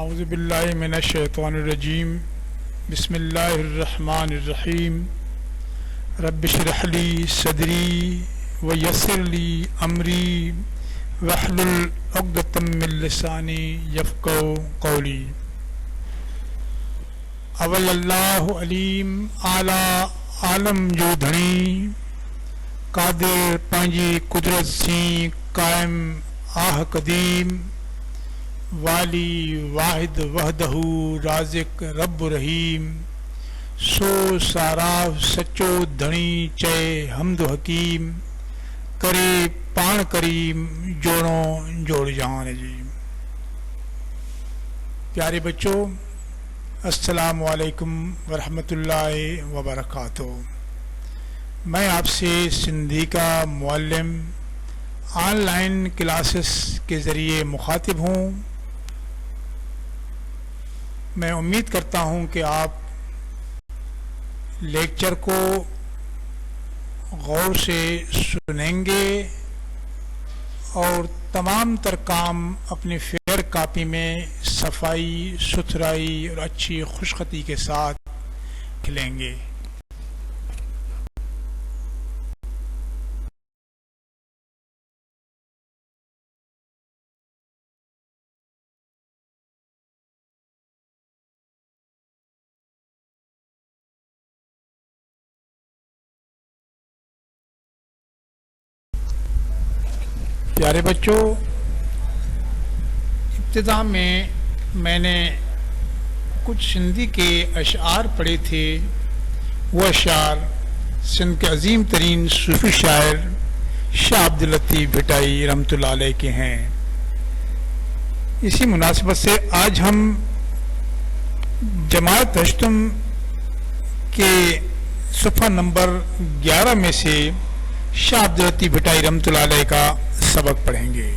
اعوذ باللہ من الشیطان الرجیم بسم اللہ الرحمن الرحیم رب اشرح لی صدری ویسر لی امری واحلل عقدۃ من لسانی یفقہوا قولی. اول اللہ علیم اعلی عالم جو دھنی قادر پانجی قدرت سی قائم آہ قدیم والی واحد وحدہ رازق رب رحیم سو ساراف سچو دھنی چے حمد و حکیم کرے پان کریم جوڑوں جوڑ جہان جی. پیارے بچوں، السلام علیکم ورحمۃ اللہ وبرکاتہ. میں آپ سے سندھی کا معلم آن لائن کلاسز کے ذریعے مخاطب ہوں. میں امید کرتا ہوں کہ آپ لیکچر کو غور سے سنیں گے اور تمام تر کام اپنی فیئر کاپی میں صفائی ستھرائی اور اچھی خوشخطی کے ساتھ لیں گے. پیارے بچوں، ابتدا میں نے کچھ سندھی کے اشعار پڑھے تھے. وہ اشعار سندھ کے عظیم ترین صوفی شاعر شاہ عبداللطیف بھٹائی رحمۃ اللہ علیہ کے ہیں. اسی مناسبت سے آج ہم جماعت ہشتم کے صفحہ نمبر 11 میں سے شاہ عبداللطیف بھٹائی رحمۃ اللہ علیہ کا سبق پڑھیں گے.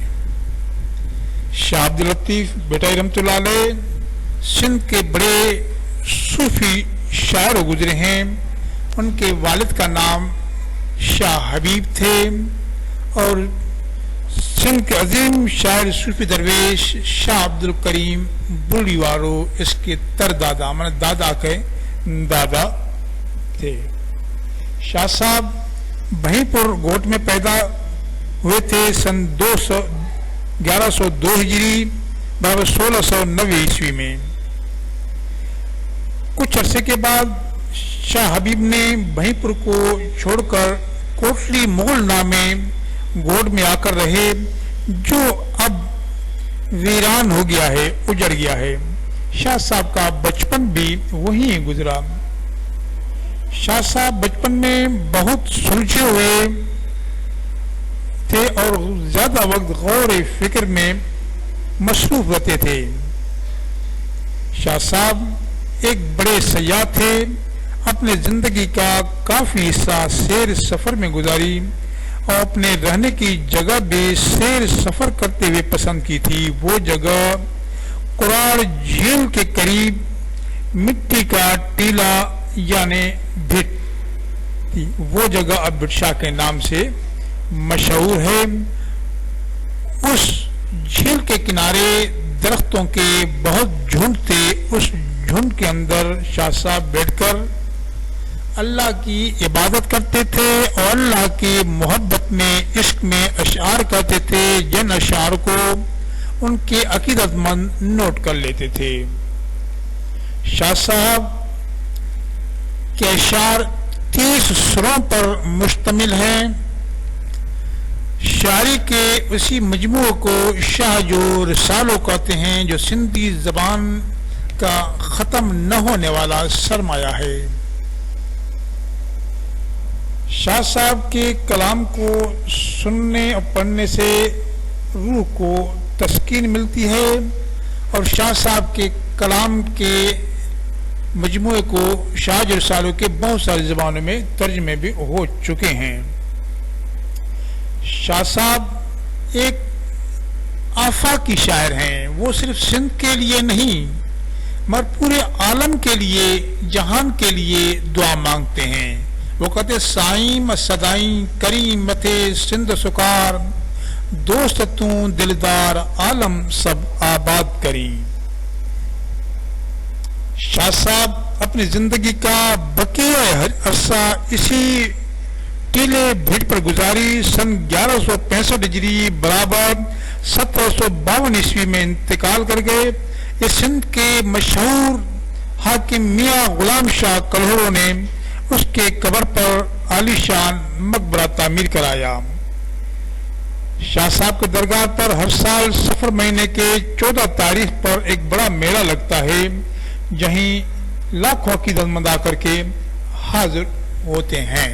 شاہ عبداللطیف بھٹائی رحمۃ اللہ علیہ سندھ کے بڑے صوفی شاعر گزرے ہیں. ان کے والد کا نام شاہ حبیب تھے اور سندھ کے عظیم شاعر صوفی درویش شاہ عبدالکریم بلی وارو اس کے تردادا دادا کے دادا تھے. شاہ صاحب بہیں پور گوٹ میں پیدا ہوئے تھے سن 1102 ہجری برابر 1690 عیسوی میں. کچھ عرصے کے بعد شاہ حبیب نے بہیں پور کو چھوڑ کر کوٹلی مغل نامے گوٹ میں آ کر رہے جو اب ویران ہو گیا ہے، اجڑ گیا ہے. شاہ صاحب کا بچپن بھی وہیں گزرا. شاہ صاحب بچپن میں بہت سلجھے ہوئے تھے اور زیادہ وقت غور فکر میں مصروف رہتے تھے. شاہ صاحب ایک بڑے سیاح تھے. اپنے زندگی کا کافی حصہ سیر سفر میں گزاری اور اپنے رہنے کی جگہ بھی سیر سفر کرتے ہوئے پسند کی تھی. وہ جگہ قراڑ جھیل کے قریب مٹی کا ٹیلا یعنی بھٹ تھی. وہ جگہ اب بھٹ شاہ کے نام سے مشہور ہے. اس جھیل کے کنارے درختوں کے بہت جھنڈ تھے. اس جھنڈ کے اندر شاہ صاحب بیٹھ کر اللہ کی عبادت کرتے تھے اور اللہ کی محبت میں عشق میں اشعار کہتے تھے جن اشعار کو ان کے عقیدت مند نوٹ کر لیتے تھے. شاہ صاحب کے اشعار 30 سروں پر مشتمل ہیں. شاعری کے اسی مجموعے کو شاہ جو رسالو کہتے ہیں جو سندھی زبان کا ختم نہ ہونے والا سرمایہ ہے. شاہ صاحب کے کلام کو سننے اور پڑھنے سے روح کو تسکین ملتی ہے اور شاہ صاحب کے کلام کے مجموعے کو شاہ جو رسالو کے بہت ساری زبانوں میں ترجمے بھی ہو چکے ہیں. شاہ صاحب ایک آفاقی شاعر ہیں. وہ صرف سندھ کے لیے نہیں مگر پورے عالم کے لیے، جہان کے لیے دعا مانگتے ہیں. وہ کہتے سائیں صدائیں کریم متے سندھ سکار دوست توں دلدار عالم سب آباد کری. شاہ صاحب اپنی زندگی کا بقیہ عرصہ اسی ٹیلے بھیٹ پر گزاری. سن 1165 ہجری برابر 1752 عیسوی میں انتقال کر گئے. یہ سندھ کے مشہور حاکم میاں غلام شاہ کلہوڑوں نے اس کے قبر پر عالی شان مقبرہ تعمیر کرایا. شاہ صاحب کے درگاہ پر ہر سال صفر مہینے کے 14 تاریخ پر ایک بڑا میلہ لگتا ہے جہیں لاکھوں عقیدت مند آ کر کے حاضر ہوتے ہیں.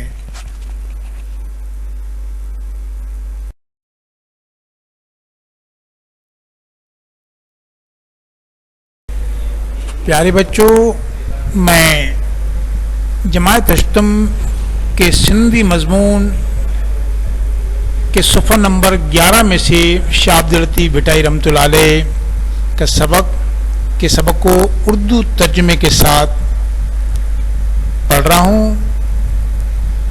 پیارے بچوں، میں جماعت اشتم کے سندھی مضمون کے صفحہ نمبر 11 میں سے شاہ عبداللطیف بھٹائی رحمۃ اللہ علیہ کا سبق کو اردو ترجمے کے ساتھ پڑھ رہا ہوں.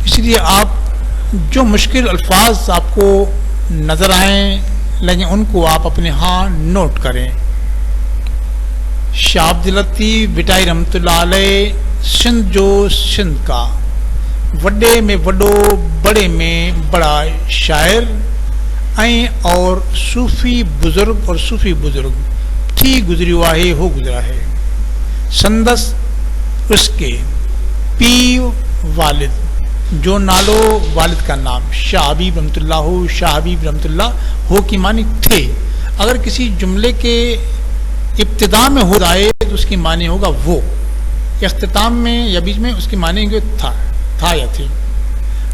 اس لیے آپ جو مشکل الفاظ آپ کو نظر آئیں لیکن ان کو آپ اپنے ہاں نوٹ کریں. شاہ عبداللطیف بھٹائی رحمۃ اللہ علیہ سندھ جو سندھ کا وڈے میں وڈو بڑے میں بڑا شاعر اور صوفی بزرگ تھی گزریو ہے ہو گزرا ہے. سندس اس کے پی والد جو نالو والد کا نام شاہ حبیب رحمۃ اللہ ہو، شاہ حبیب رحمۃ اللہ ہو کی معنی تھے. اگر کسی جملے کے ابتدا میں ہو جائے تو اس کی معنی ہوگا وہ، اختتام میں یا بیچ میں اس کی معنی تھا یا تھی.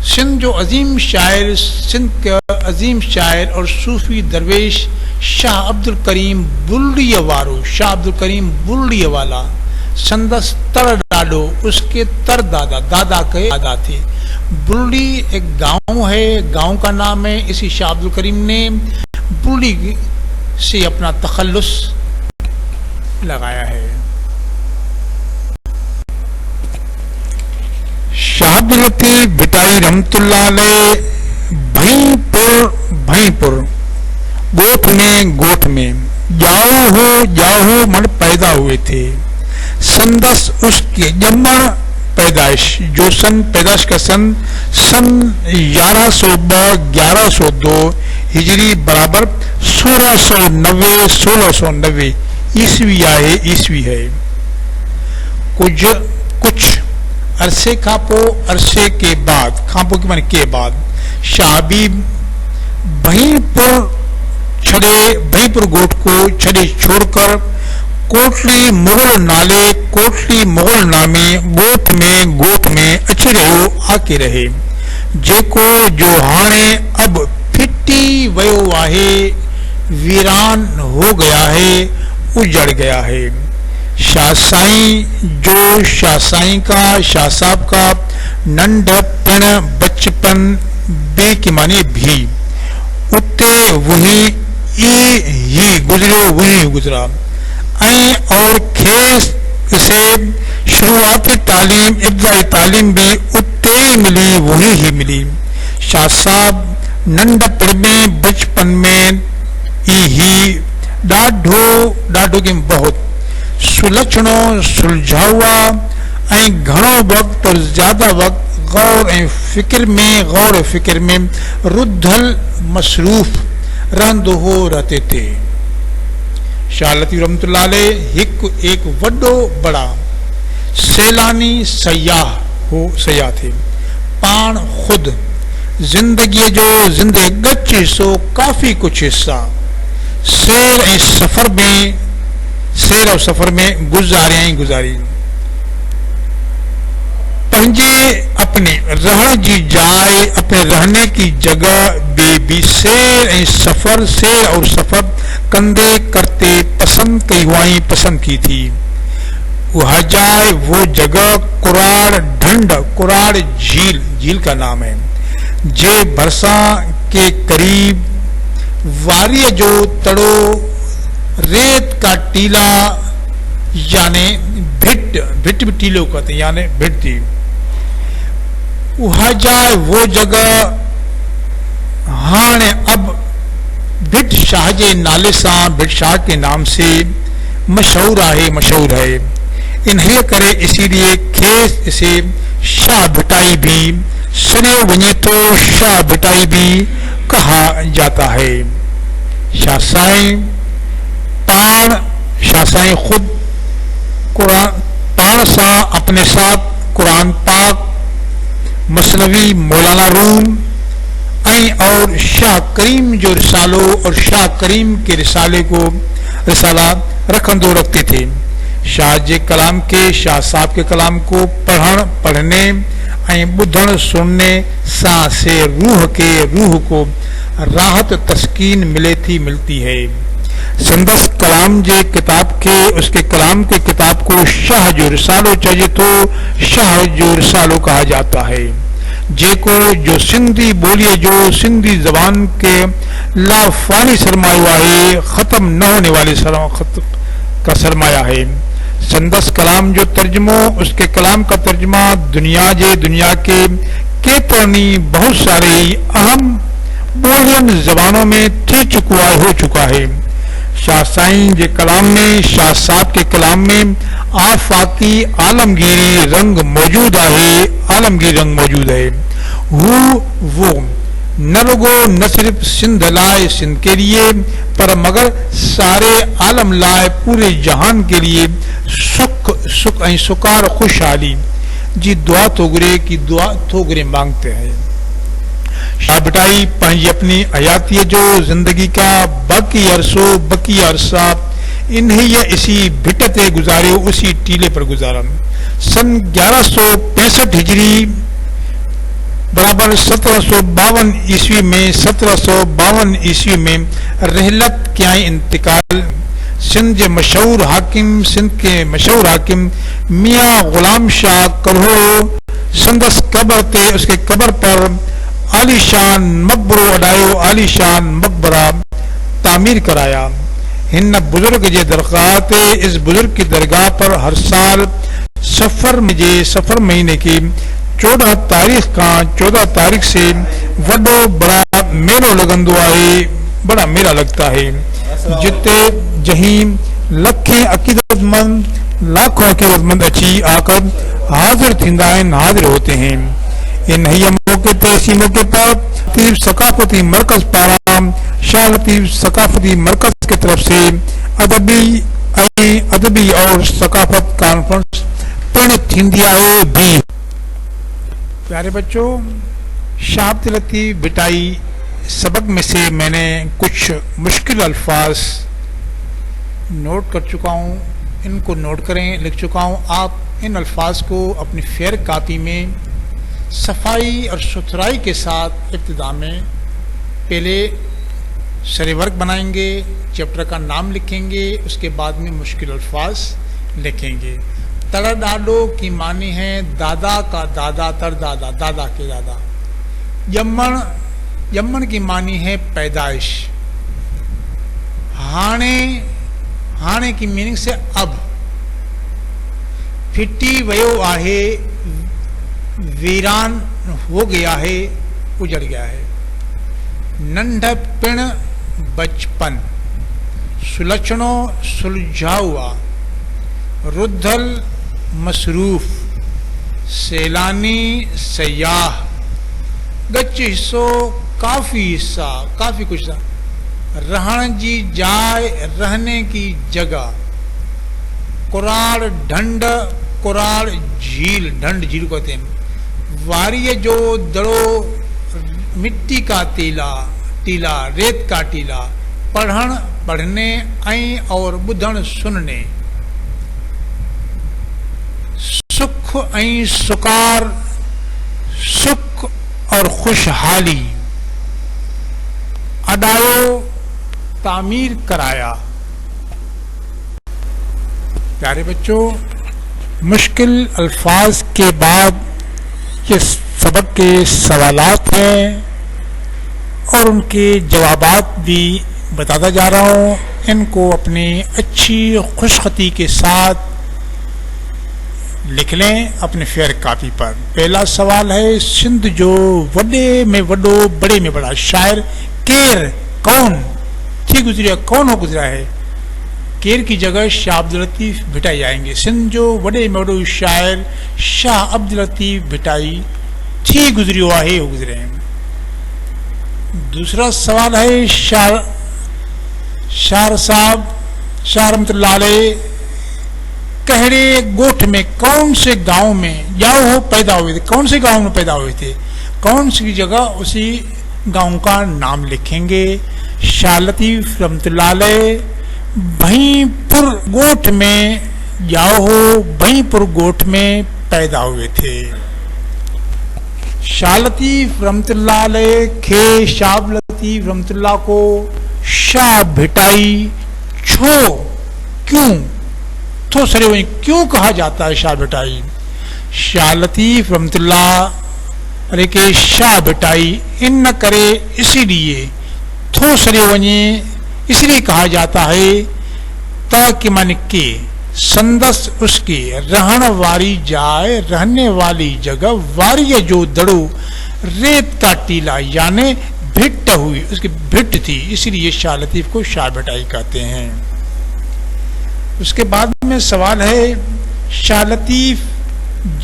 سندھ جو عظیم شاعر، سندھ کا عظیم شاعر اور صوفی درویش شاہ عبد الکریم بلڑی وارو، شاہ عبد الکریم بلڑی والا سندس تر ڈاڈو، اس کے تر دادا کے دادا تھے. بلڑی ایک گاؤں ہے، گاؤں کا نام ہے. اسی شاہ عبد الکریم نے بلڑی سے اپنا تخلص لگایا ہے. شاہ عبداللطیف بھٹائی رحمۃ اللہ علیہ بھیں پور گوٹھ میں جاؤ من پیدا ہوئے تھے. سندس اس کے جمع پیدائش جو پیدائش کا سن 1102 ہجری برابر 1690 عیسوی ہے. کچھ عرصے عرصے کے بعد کھاپو کے معنی کے بعد شاہ حبیب بھیں پور گوٹ کو چھوڑ کر کوٹلی مغل نامی گوٹ میں اچھی رہو آ کے رہے. جیکو جو ہانے اب پھٹی ویو ہے، ویران ہو گیا ہے، اجڑ گیا ہے. شاہ سائیں کا شاہ صاحب کا ننڈ پن بچپن بے کی معنی بھی اتے وہی گزرا اور کھیس اسے شروعاتی تعلیم ابتدائی تعلیم بھی اتے ہی ملی، وہی ہی ملی. شاہ صاحب ننڈ پن میں بچپن میں ہی ڈاڈھو کے بہت سلجھنو سلجھاوا گھنو وقت اور زیادہ وقت غور و فکر میں ردھل مصروف رہتے تھے. شاہ لطیف رحمۃ اللہ علیہ ایک وڈو بڑا سیلانی سیاح تھے. پان خود زندگی جو گچ حصو کافی کچھ حصہ سیر اور سفر میں گزاری. پنجے اپنے رہن جی جائے، اپنے رہنے کی جگہ بھی سیر اور سفر کندے کرتے پسند کی تھی. وہ جائے وہ جگہ کراڑ جھیل کا نام ہے. جے برساں کے قریب واری جو تڑو ریت کا ٹیلا یعنی بھٹ ٹیلو کہتے ہیں یعنی بھٹ تھی. وہ جائے وہ جگہ ہانے اب بھٹ شاہ جے نالے سان بھٹ شاہ کے نام سے مشہور ہے. इन्हीअ करे इसीलिए खेसि इसे शाह भिटाई भी सुनियो वञे तो शाह भिटाई भी कहा जाता है। शाह साईं खुद कुरान पाण सां अपने साथ कुरान पाक, मसनवी, मौलाना रूम और शाह करीम जो रिसालो और शाह करीम के रिसाला रखते थे। शाह जे कलाम के, शाह साहब के कलाम को पढ़ने बुधण सुनने से रूह को राहत तस्कीन मिलती है। संदस कलाम जे किताब के, उसके कलाम के किताब को शाह जो रिसालो चाहिए तो शाह जो रिसालो कहा जाता है। जेको जो सिंधी बोली जो सिंधी जबान के लाफानी सरमायो है, खत्म न होने वाले का सरमाया है। संदस कलाम जो तर्जमो, उसके कलाम का तर्जमा दुनिया के केतरनी बहुत सारे अहम बोलियन जबानों में हो चुका है। शाह साईं जे कलाम में, शाह साहब के कलाम में आफाकी आलमगीरी रंग मौजूद है। वो न रुगो न सिर्फ सिंध लाए, सिंध के लिए, पर मगर सारे आलम लाए, पूरे जहान के लिए सुख सुकार खुशहाली जी दुआ थोगरे मांगते हैं। शाह भिटाई पंहिंजी अपनी हयाती जो जिंदगी का बाकी अरसा इन्हीं इसी भिट ते गुजारियो, उसी टीले पर गुजारा। सन 1165 हिजरी बराबर 1752 ईस्वी में रहलत क्या इंतकाल सिंध के मशहूर हाकिम मियाँ गुलाम शाह करो संदस कबर ते, उसके कबर पर आलीशान मकबरो अडायो, आलीशान मकबरा तामीर कराया। इन बुजुर्ग के दरगाह ते, इस बुजुर्ग की दरगाह पर हर साल सफर महीने की 14 तारीख से वडो बड़ा मेलो लगंदो है, बड़ा मेला लगता है, जिते जहीं लाखों अकीदतमंद अची आकर हाजिर होते हैं। इन इसी मौके पर लतीफ सकाफती मरकज पारा शाह लतीफ सकाफती मरकज की तरफ से अदबी और सकाफत कॉन्फ्रेंस प्रणित थींदी आहे भी। प्यारे बच्चों, शाह अब्दुल लतीफ भिटाई सबक में से मैंने कुछ मुश्किल अल्फाज नोट कर चुका हूँ, इनको नोट करें, लिख चुका हूँ। आप इन अल्फाज को अपनी फेयर कापी में सफाई और सुथराई के साथ इब्तिदा में पहले सरे वर्क बनाएंगे, चैप्टर का नाम लिखेंगे, उसके बाद में मुश्किल अल्फाज लिखेंगे। तड़ा डाडो की मानी है दादा का दादा, तरदादा, दादा के दादा। यमन की मानी है पैदाइश। हाणे की मीनिंग से अब। फिटी वयो आहे, वीरान हो गया है, उजड़ गया है। नंढपिण बचपन, सुलक्षणो सुलझा हुआ, रुद्धल मसरूफ, सैलानी सयाह, गच हिस्सो काफी हिस्सा, काफी कुछ रहण जी जाय, रहने की जगह। कुराड़ ढंड, कुराड़ झील, ढंड झील कहते हैं। वारिय जो दड़ो, मिट्टी का टीला, रेत का टीला। पढ़ने और बुधण सुनने। सुख सुकार, सुख और खुशहाली। अडायो, तामीर कराया। प्यारे बच्चों, मुश्किल अल्फाज के बाद ये सबक के सवालात हैं और उनके जवाबात भी बताता जा रहा हूँ। इनको अपनी अच्छी खुशखती के साथ लिख लें अपने फेयर कापी पर। पहला सवाल है, सिंध जो वडे में वडो, बड़े में बड़ा शायर केर, कौन थी गुजरिया, कौन हो गुजरा है? केर की जगह शाह अब्दुल लतीफ भिटाई आएंगे। सिंध जो वॾे में वॾो शाइर शाह अब्दुल लतीफ भिटाई थी गुज़रियो आहे, हो गुज़रे हैं। दूसरा सवाल है शाह साहब शाह रहमतुल्लाह अलैह कहड़े गोठ में, कौन से गांव में या वो पैदा हुए थे, कौन से गांव में पैदा हुए थे, कौन सी जगह, उसी गांव का नाम लिखेंगे। शाह लतीफ रहमतुल्लाह अलैह भईपुर गोठ में जाओ हो, भईपुर गोठ में पैदा हुए थे। शाह लतीफ रहमतुल्लाह अलैह खे शाह लतीफ रहमतुल्लाह को शाह भिटाई छो क्यों तो सरे वही क्यों कहा जाता है शाह भिटाई? शाह लतीफ रहमतुल्लाह अलैह के शाह भिटाई इन न करे इसीलिए थो सरे वही इसलिए कहा जाता है ताकि मन के संदस उसके रहन वाली जाए, रहने वाली जगह वारिय जो दड़ो रेत का टीला यानी भिट्ट हुई, उसकी भिट्ट थी, इसलिए शाह लतीफ को शाह भिटाई कहते हैं। उसके बाद में सवाल है शाह लतीफ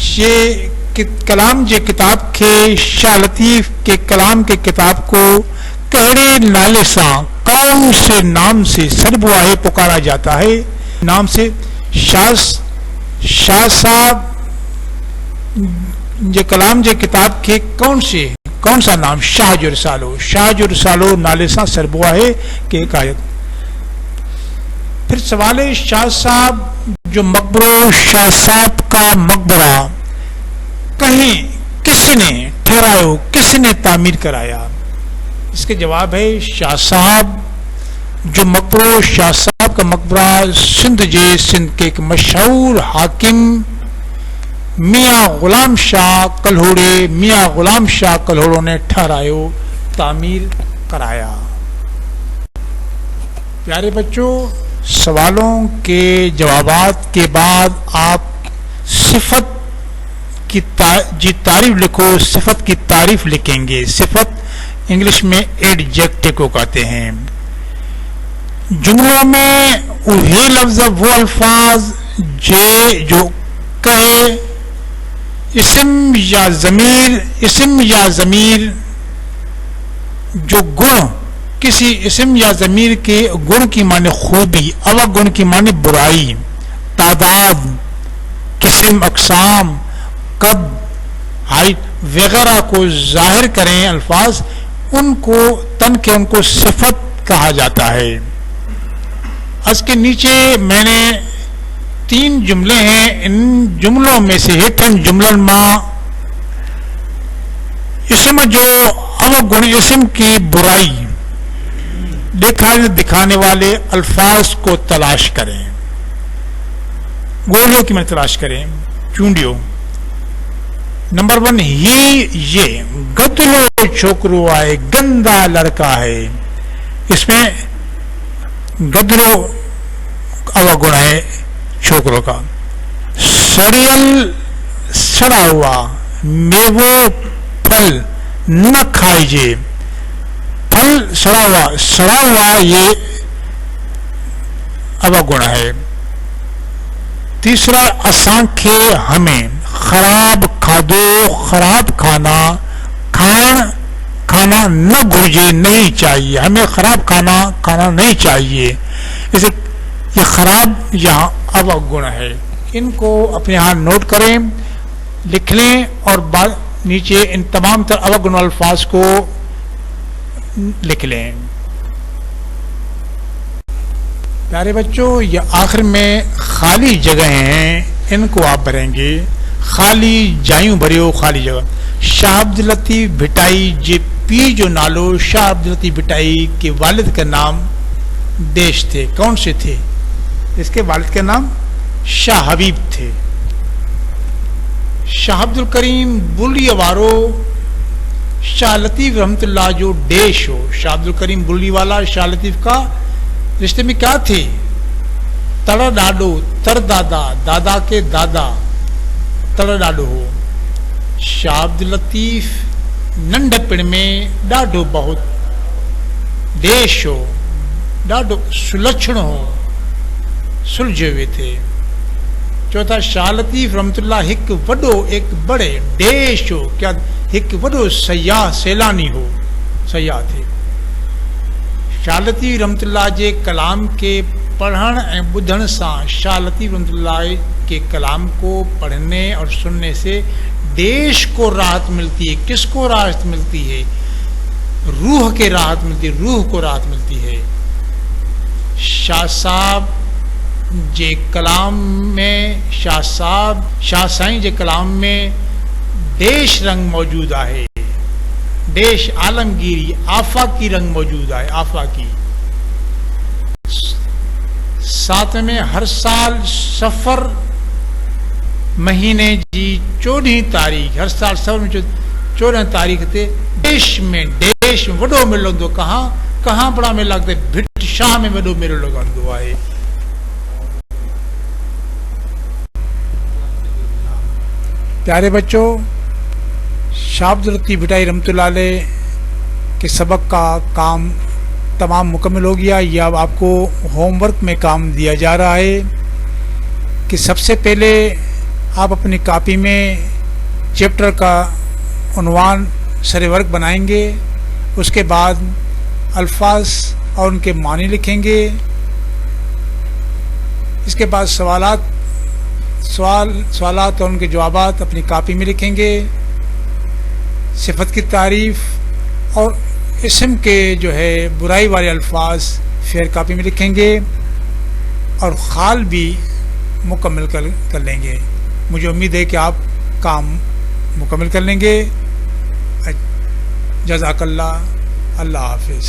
जे कलाम जे किताब के शाह लतीफ के कलाम के किताब को कहड़े नाले सा, कौन से नाम से सरबुआहे पुकारा जाता है? नाम से शाह साहब जे कलाम जे किताब के कौन सा नाम? शाह जो रिसालो नाले सा सरबुआहे के कायद। फिर सवाल है शाह साहब जो मकबरो शाह साहब का मकबरा कहीं किसने ठहरायो, किसने तामीर कराया? इसके जवाब है शाह साहब जो मकबरो शाह साहब का मकबरा सिंध के एक मशहूर हाकिम मियाँ गुलाम शाह कल्होड़ो ने ठहरायो, तामीर कराया। प्यारे बच्चों, सवालों के जवाबात के बाद आप सिफत की तारीफ लिखो, सिफत की तारीफ लिखेंगे। सिफत इंग्लिश में एडजेक्टिव को कहते हैं। जुमलों में वही लफ्ज वो अल्फाज जो कहे इस्म या ज़मीर जो गुण किसी इस्म या ज़मीर के गुण की माने खूबी, अवगुण की माने बुराई, तादाद, किस्म, अक़साम, कद, हाइट वगैरह को जाहिर करें अल्फाज, उनको सिफत कहा जाता है। इसके नीचे मैंने 3 जुमले हैं, इन जुमलों में से हेठन जुमलन मां इसम जो अवगुण, इसम की बुराई दिखाने वाले अल्फाज को तलाश करें। गोलियों की मैं तलाश करें, चूंडियो। नंबर 1 ये गदलो छोकरो आए, गंदा लड़का है। इसमें गदलो अवगुण है छोकरों का। सड़ियल सड़ा हुआ, मेवो फल न खाइए, फल सड़ा हुआ ये अवगुण है। तीसरा असांखे हमें खराब खादो, खराब खाना न घुर्जे, नहीं चाहिए, हमें खराब खाना नहीं चाहिए। इसे ये खराब यहाँ अवगुण है। इनको अपने यहाँ नोट करें, लिख लें और बाद नीचे इन तमाम तर अवगुण अल्फाज को लिख लें। प्यारे बच्चों, ये आखिर में खाली जगह हैं, इनको आप भरेंगे। खाली जायूं भरियो, खाली जगह। शाह अब्दुल लतीफ भिटाई जे पी जो नालो शाह अब्दुल लतीफ भिटाई के वालिद का नाम देश थे, कौन से थे? इसके वालिद का नाम शाह हबीब थे। शाह अब्दुल करीम बुलिया वारो शाह लतीफ रहमतुल्लाह जो देश हो। शाह अब्दुल करीम बुली वाला शाह लतीफ का रिश्ते में क्या थे? तड़ डाडो, तर दादा, दादा के दादा, तड़ डाडो हो। शाह अब्दुल लतीफ नंढपिण में ॾाढो बहुत देश हो, ॾाढो सुलक्षण हो, सुलझे हुए थे। चौथा, शाह लतीफ़ रहमतुल्लाह हिक वॾो एक बड़े देश हो, क्या हिक वॾो सयाह सैलानी हो, सयाह थे। शाह लतीफ़ रहमतुल्लाह जे कलाम के पढ़ण ऐं ॿुधण सां, शाह लतीफ़ रहमतुल्लाह के कलाम को पढ़ने और सुनने से देश को राहत मिलती है। किसको राहत मिलती है? रूह के राहत मिलती है, रूह को राहत मिलती है। शाह साहब जे कलाम में, शाह साईं जे कलाम में देश रंग मौजूद है, देश आलमगीरी आफाकी रंग मौजूद है, आफाकी। साथ में हर साल सफ़र महीने जी 14 तारीख़, हर साल सफ़र में 14 तारीख़ ते देश में वॾो मेलो लॻंदो। कहाँ बड़ा मेला लॻंदो? भिट शाह में वॾो मेलो लॻंदो आहे। प्यारे बच्चों, शाह अब्दुल लतीफ़ भिटाई रहमतुल्लाह अलैह के सबक का काम तमाम मुकम्मल हो गया। यह अब आपको होमवर्क में काम दिया जा रहा है कि सबसे पहले आप अपनी कॉपी में चैप्टर का उन्वान सर वर्क बनाएंगे, उसके बाद अल्फाज और उनके मानी लिखेंगे। इसके बाद सवालात और उनके जवाबात अपनी कॉपी में लिखेंगे। सिफत की तारीफ़ और इसम के जो है बुराई वाले अल्फाज फेयर कॉपी में लिखेंगे और खाल भी मुकम्मल कर लेंगे। मुझे उम्मीद है कि आप काम मुकम्मल कर लेंगे। जज़ाकल्लाह, अल्लाह हाफिज़।